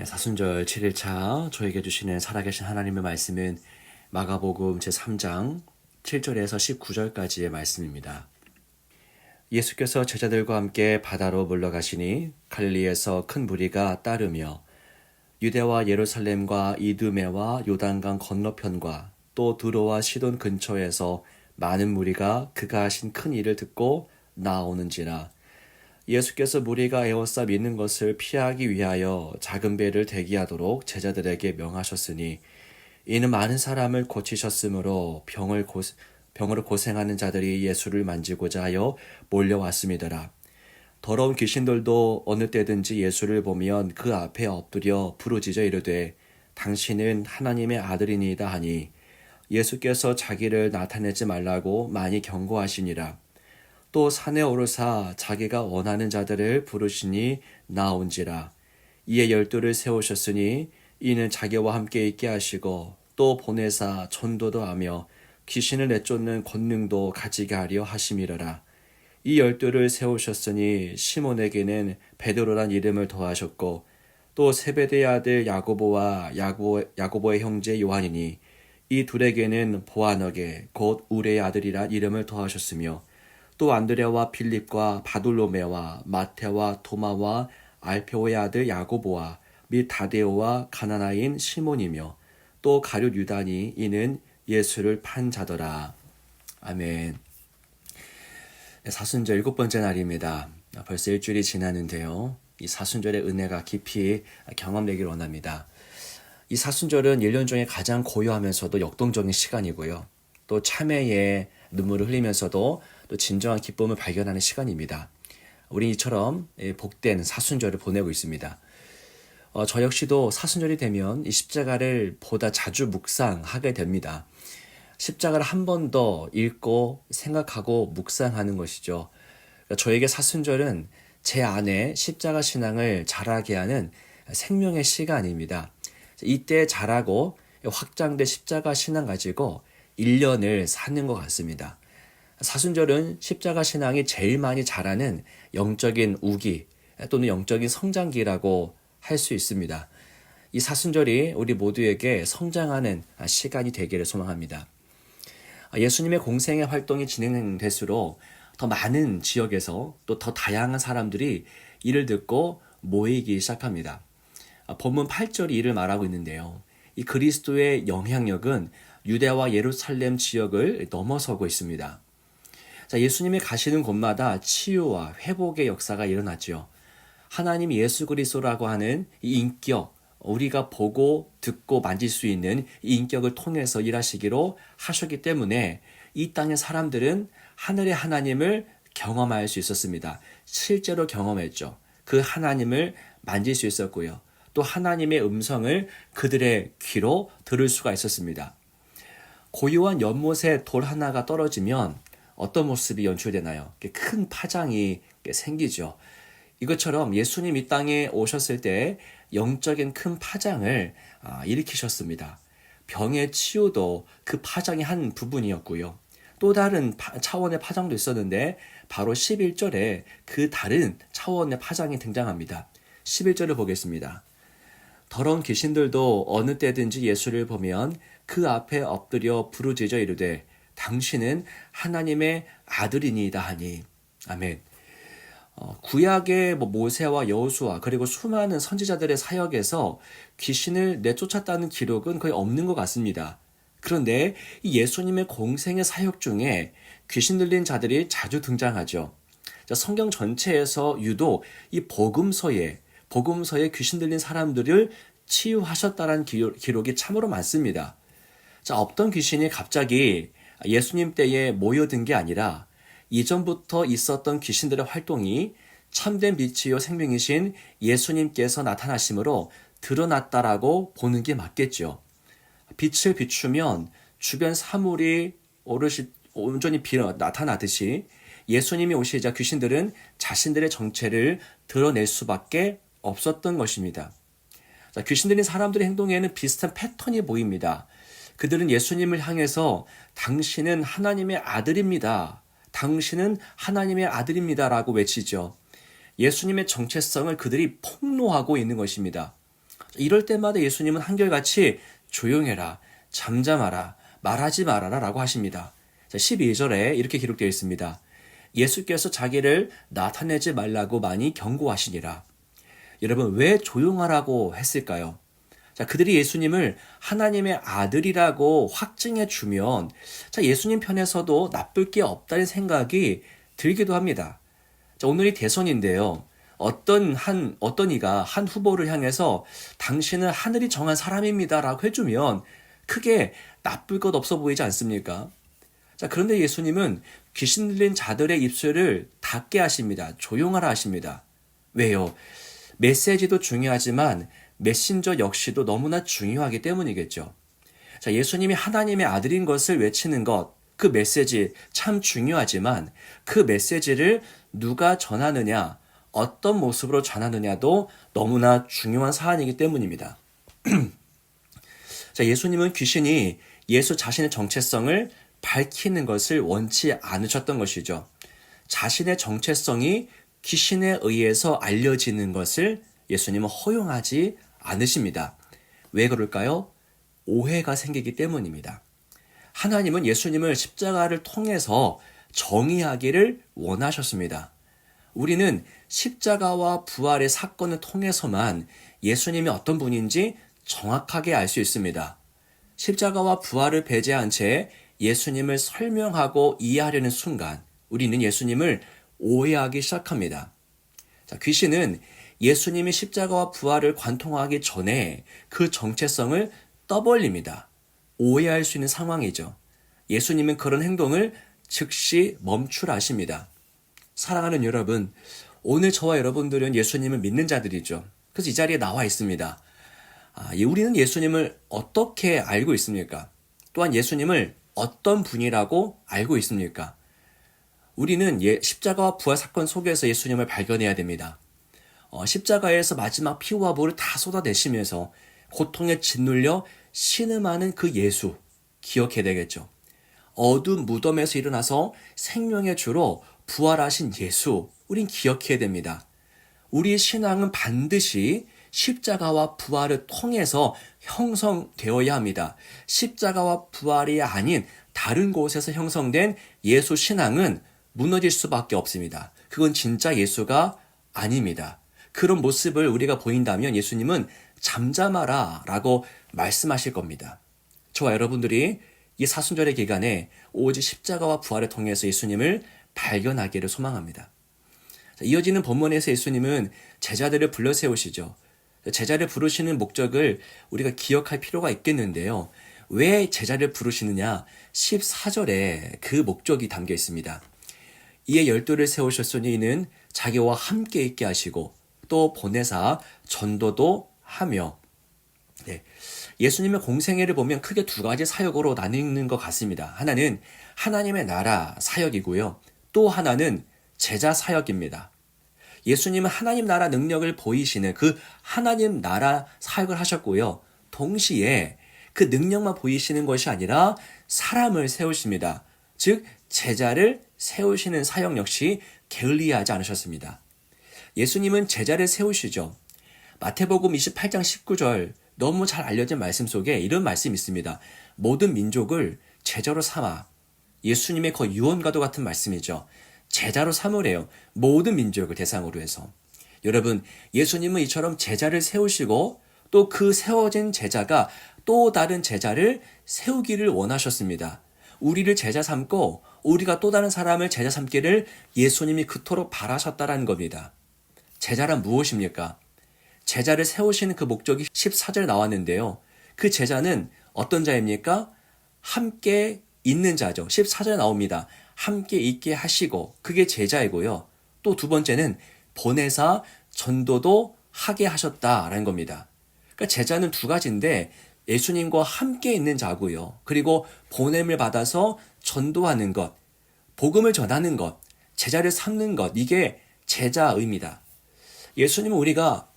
사순절 7일차 저에게 주시는 살아계신 하나님의 말씀은 마가복음 제3장 7절에서 19절까지의 말씀입니다. 예수께서 제자들과 함께 바다로 물러가시니 갈릴리에서 큰 무리가 따르며 유대와 예루살렘과 이두메와 요단강 건너편과 또 두로와 시돈 근처에서 많은 무리가 그가 하신 큰 일을 듣고 나오는지라. 예수께서 무리가 에워싸 믿는 것을 피하기 위하여 작은 배를 대기하도록 제자들에게 명하셨으니 이는 많은 사람을 고치셨으므로 병으로 고생하는 자들이 예수를 만지고자 하여 몰려왔음이더라. 더러운 귀신들도 어느 때든지 예수를 보면 그 앞에 엎드려 부르짖어 이르되 당신은 하나님의 아들이니이다 하니 예수께서 자기를 나타내지 말라고 많이 경고하시니라. 또 산에 오르사 자기가 원하는 자들을 부르시니 나온지라. 이에 12를 세우셨으니 이는 자기와 함께 있게 하시고 또 보내사 전도도 하며 귀신을 내쫓는 권능도 가지게 하려 하심이러라. 이 12를 세우셨으니 시몬에게는 베드로란 이름을 더하셨고 또 세베대의 아들 야고보와 야고보의 형제 요한이니 이 둘에게는 보아너게 곧 우레의 아들이란 이름을 더하셨으며 또 안드레와 필립과 바돌로메와 마테와 도마와 알페오의 아들 야고보와 및 다데오와 가나나인 시몬이며 또 가룟 유다니 이는 예수를 판 자더라. 아멘. 사순절 7번째 날입니다. 벌써 일주일이 지났는데요. 이 사순절의 은혜가 깊이 경험되기를 원합니다. 이 사순절은 1년 중에 가장 고요하면서도 역동적인 시간이고요. 또 참회에 눈물을 흘리면서도 또 진정한 기쁨을 발견하는 시간입니다. 우리 이처럼 복된 사순절을 보내고 있습니다. 저 역시도 사순절이 되면 이 십자가를 보다 자주 묵상하게 됩니다. 십자가를 한 번 더 읽고 생각하고 묵상하는 것이죠. 저에게 사순절은 제 안에 십자가 신앙을 자라게 하는 생명의 시간입니다. 이때 자라고 확장된 십자가 신앙 가지고 1년을 사는 것 같습니다. 사순절은 십자가 신앙이 제일 많이 자라는 영적인 우기 또는 영적인 성장기라고 할 수 있습니다. 이 사순절이 우리 모두에게 성장하는 시간이 되기를 소망합니다. 예수님의 공생의 활동이 진행될수록 더 많은 지역에서 또 더 다양한 사람들이 이를 듣고 모이기 시작합니다. 본문 8절이 이를 말하고 있는데요. 이 그리스도의 영향력은 유대와 예루살렘 지역을 넘어서고 있습니다. 예수님이 가시는 곳마다 치유와 회복의 역사가 일어났죠. 하나님 예수 그리스도라고 하는 이 인격, 우리가 보고 듣고 만질 수 있는 이 인격을 통해서 일하시기로 하셨기 때문에 이 땅의 사람들은 하늘의 하나님을 경험할 수 있었습니다. 실제로 경험했죠. 그 하나님을 만질 수 있었고요. 또 하나님의 음성을 그들의 귀로 들을 수가 있었습니다. 고요한 연못에 돌 하나가 떨어지면 어떤 모습이 연출되나요? 큰 파장이 생기죠. 이것처럼 예수님 이 땅에 오셨을 때 영적인 큰 파장을 일으키셨습니다. 병의 치유도 그 파장의 한 부분이었고요. 또 다른 차원의 파장도 있었는데 바로 11절에 그 다른 차원의 파장이 등장합니다. 11절을 보겠습니다. 더러운 귀신들도 어느 때든지 예수를 보면 그 앞에 엎드려 부르짖어 이르되 당신은 하나님의 아들이니이다 하니. 아멘. 구약의 모세와 여호수아 그리고 수많은 선지자들의 사역에서 귀신을 내쫓았다는 기록은 거의 없는 것 같습니다. 그런데 이 예수님의 공생의 사역 중에 귀신 들린 자들이 자주 등장하죠. 성경 전체에서 유독 이 복음서에 귀신 들린 사람들을 치유하셨다는 기록이 참으로 많습니다. 없던 귀신이 갑자기 예수님 때에 모여든 게 아니라 이전부터 있었던 귀신들의 활동이 참된 빛이요 생명이신 예수님께서 나타나심으로 드러났다라고 보는 게 맞겠죠. 빛을 비추면 주변 사물이 온전히 나타나듯이 예수님이 오시자 귀신들은 자신들의 정체를 드러낼 수밖에 없었던 것입니다. 귀신 들린 사람들의 행동에는 비슷한 패턴이 보입니다. 그들은 예수님을 향해서 당신은 하나님의 아들입니다. 당신은 하나님의 아들입니다. 라고 외치죠. 예수님의 정체성을 그들이 폭로하고 있는 것입니다. 이럴 때마다 예수님은 한결같이 조용해라, 잠잠하라, 말하지 말아라 라고 하십니다. 12절에 이렇게 기록되어 있습니다. 예수께서 자기를 나타내지 말라고 많이 경고하시니라. 여러분, 왜 조용하라고 했을까요? 자, 그들이 예수님을 하나님의 아들이라고 확증해 주면, 자, 예수님 편에서도 나쁠 게 없다는 생각이 들기도 합니다. 자, 오늘이 대선인데요. 어떤 이가 한 후보를 향해서 당신은 하늘이 정한 사람입니다라고 해주면 크게 나쁠 것 없어 보이지 않습니까? 자, 그런데 예수님은 귀신 들린 자들의 입술을 닫게 하십니다. 조용하라 하십니다. 왜요? 메시지도 중요하지만 메신저 역시도 너무나 중요하기 때문이겠죠. 자, 예수님이 하나님의 아들인 것을 외치는 것, 그 메시지 참 중요하지만 그 메시지를 누가 전하느냐, 어떤 모습으로 전하느냐도 너무나 중요한 사안이기 때문입니다. 자, 예수님은 귀신이 예수 자신의 정체성을 밝히는 것을 원치 않으셨던 것이죠. 자신의 정체성이 귀신에 의해서 알려지는 것을 예수님은 허용하지 않으십니다. 왜 그럴까요? 오해가 생기기 때문입니다. 하나님은 예수님을 십자가를 통해서 정의하기를 원하셨습니다. 우리는 십자가와 부활의 사건을 통해서만 예수님이 어떤 분인지 정확하게 알 수 있습니다. 십자가와 부활을 배제한 채 예수님을 설명하고 이해하려는 순간 우리는 예수님을 오해하기 시작합니다. 자, 귀신은 예수님이 십자가와 부활을 관통하기 전에 그 정체성을 떠벌립니다. 오해할 수 있는 상황이죠. 예수님은 그런 행동을 즉시 멈추라십니다. 사랑하는 여러분, 오늘 저와 여러분들은 예수님을 믿는 자들이죠. 그래서 이 자리에 나와 있습니다. 우리는 예수님을 어떻게 알고 있습니까? 또한 예수님을 어떤 분이라고 알고 있습니까? 우리는 십자가와 부활 사건 속에서 예수님을 발견해야 됩니다. 십자가에서 마지막 피와 볼을 다 쏟아내시면서 고통에 짓눌려 신음하는 그 예수 기억해야 되겠죠. 어두운 무덤에서 일어나서 생명의 주로 부활하신 예수 우린 기억해야 됩니다. 우리의 신앙은 반드시 십자가와 부활을 통해서 형성되어야 합니다. 십자가와 부활이 아닌 다른 곳에서 형성된 예수 신앙은 무너질 수밖에 없습니다. 그건 진짜 예수가 아닙니다. 그런 모습을 우리가 보인다면 예수님은 잠잠하라 라고 말씀하실 겁니다. 저와 여러분들이 이 사순절의 기간에 오직 십자가와 부활을 통해서 예수님을 발견하기를 소망합니다. 이어지는 본문에서 예수님은 제자들을 불러 세우시죠. 제자를 부르시는 목적을 우리가 기억할 필요가 있겠는데요. 왜 제자를 부르시느냐? 14절에 그 목적이 담겨 있습니다. 이에 12를 세우셨으니 이는 자기와 함께 있게 하시고 또 보내사 전도도 하며. 네. 예수님의 공생애를 보면 크게 두 가지 사역으로 나뉘는 것 같습니다. 하나는 하나님의 나라 사역이고요. 또 하나는 제자 사역입니다. 예수님은 하나님 나라 능력을 보이시는 그 하나님 나라 사역을 하셨고요. 동시에 그 능력만 보이시는 것이 아니라 사람을 세우십니다. 즉 제자를 세우시는 사역 역시 게을리하지 않으셨습니다. 예수님은 제자를 세우시죠. 마태복음 28장 19절 너무 잘 알려진 말씀 속에 이런 말씀이 있습니다. 모든 민족을 제자로 삼아. 예수님의 거의 유언과도 같은 말씀이죠. 제자로 삼으래요. 모든 민족을 대상으로 해서. 여러분, 예수님은 이처럼 제자를 세우시고 또 그 세워진 제자가 또 다른 제자를 세우기를 원하셨습니다. 우리를 제자 삼고 우리가 또 다른 사람을 제자 삼기를 예수님이 그토록 바라셨다라는 겁니다. 제자란 무엇입니까? 제자를 세우시는 그 목적이 14절 나왔는데요. 그 제자는 어떤 자입니까? 함께 있는 자죠. 14절 나옵니다. 함께 있게 하시고 그게 제자이고요. 또 두 번째는 보내사 전도도 하게 하셨다라는 겁니다. 그러니까 제자는 두 가지인데 예수님과 함께 있는 자고요. 그리고 보냄을 받아서 전도하는 것, 복음을 전하는 것, 제자를 삼는 것, 이게 제자의입니다. 예수님은 우리가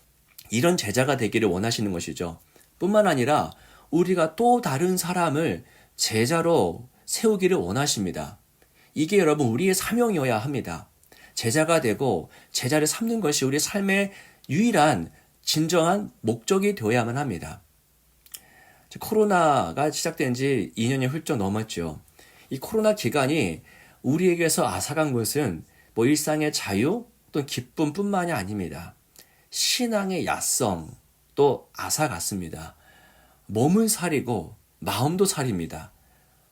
이런 제자가 되기를 원하시는 것이죠. 뿐만 아니라 우리가 또 다른 사람을 제자로 세우기를 원하십니다. 이게 여러분 우리의 사명이어야 합니다. 제자가 되고 제자를 삼는 것이 우리의 삶의 유일한 진정한 목적이 되어야만 합니다. 코로나가 시작된 지 2년이 훌쩍 넘었죠. 이 코로나 기간이 우리에게서 앗아간 것은 뭐 일상의 자유 또는 기쁨뿐만이 아닙니다. 신앙의 야성 또 앗아갔습니다. 몸은 살이고 마음도 살입니다.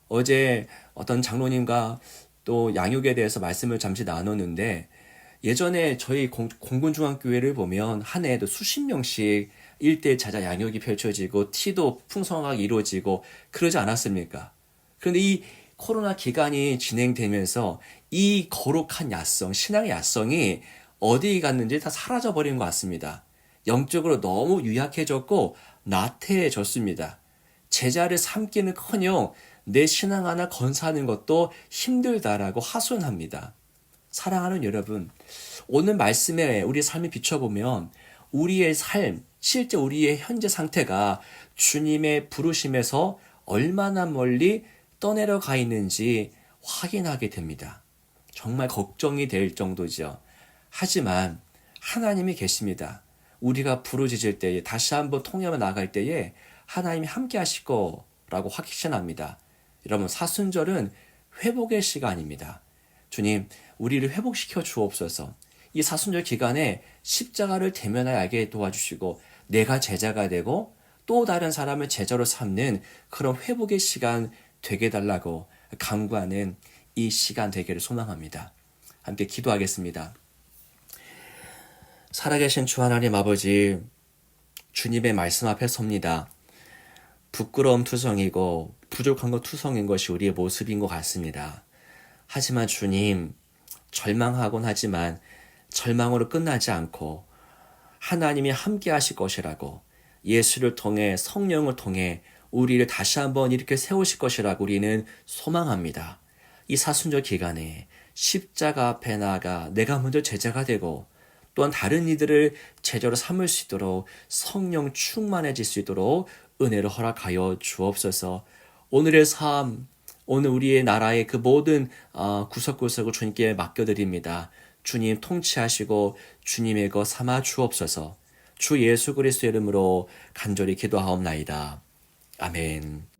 어제 어떤 장로님과 또 양육에 대해서 말씀을 잠시 나눴는데 예전에 저희 공군중앙교회를 보면 한 해에도 수십 명씩 일대 자자 양육이 펼쳐지고 티도 풍성하게 이루어지고 그러지 않았습니까? 그런데 이 코로나 기간이 진행되면서 이 거룩한 야성, 신앙의 야성이 어디 갔는지 다 사라져버린 것 같습니다. 영적으로 너무 유약해졌고 나태해졌습니다. 제자를 삼기는커녕 내 신앙 하나 건사하는 것도 힘들다라고 하소연합니다. 사랑하는 여러분, 오늘 말씀에 우리 삶을 비춰보면 우리의 삶, 실제 우리의 현재 상태가 주님의 부르심에서 얼마나 멀리 떠내려가 있는지 확인하게 됩니다. 정말 걱정이 될 정도죠. 하지만 하나님이 계십니다. 우리가 부르짖을 때에 다시 한번 통역을 나갈 때에 하나님이 함께 하실 거라고 확신합니다. 여러분, 사순절은 회복의 시간입니다. 주님, 우리를 회복시켜 주옵소서. 이 사순절 기간에 십자가를 대면하게 도와주시고 내가 제자가 되고 또 다른 사람을 제자로 삼는 그런 회복의 시간 되게 달라고 간구하는 이 시간 되기를 소망합니다. 함께 기도하겠습니다. 살아계신 주 하나님 아버지, 주님의 말씀 앞에 섭니다. 부끄러움 투성이고 부족한 것 투성인 것이 우리의 모습인 것 같습니다. 하지만 주님, 절망하곤 하지만 절망으로 끝나지 않고 하나님이 함께 하실 것이라고, 예수를 통해 성령을 통해 우리를 다시 한번 이렇게 세우실 것이라고 우리는 소망합니다. 이 사순절 기간에 십자가 앞에 나아가 내가 먼저 제자가 되고 또한 다른 이들을 제자로 삼을 수 있도록 성령 충만해질 수 있도록 은혜를 허락하여 주옵소서. 오늘의 삶, 오늘 우리의 나라의 그 모든 구석구석을 주님께 맡겨드립니다. 주님 통치하시고 주님의 것 삼아 주옵소서. 주 예수 그리스도의 이름으로 간절히 기도하옵나이다. 아멘.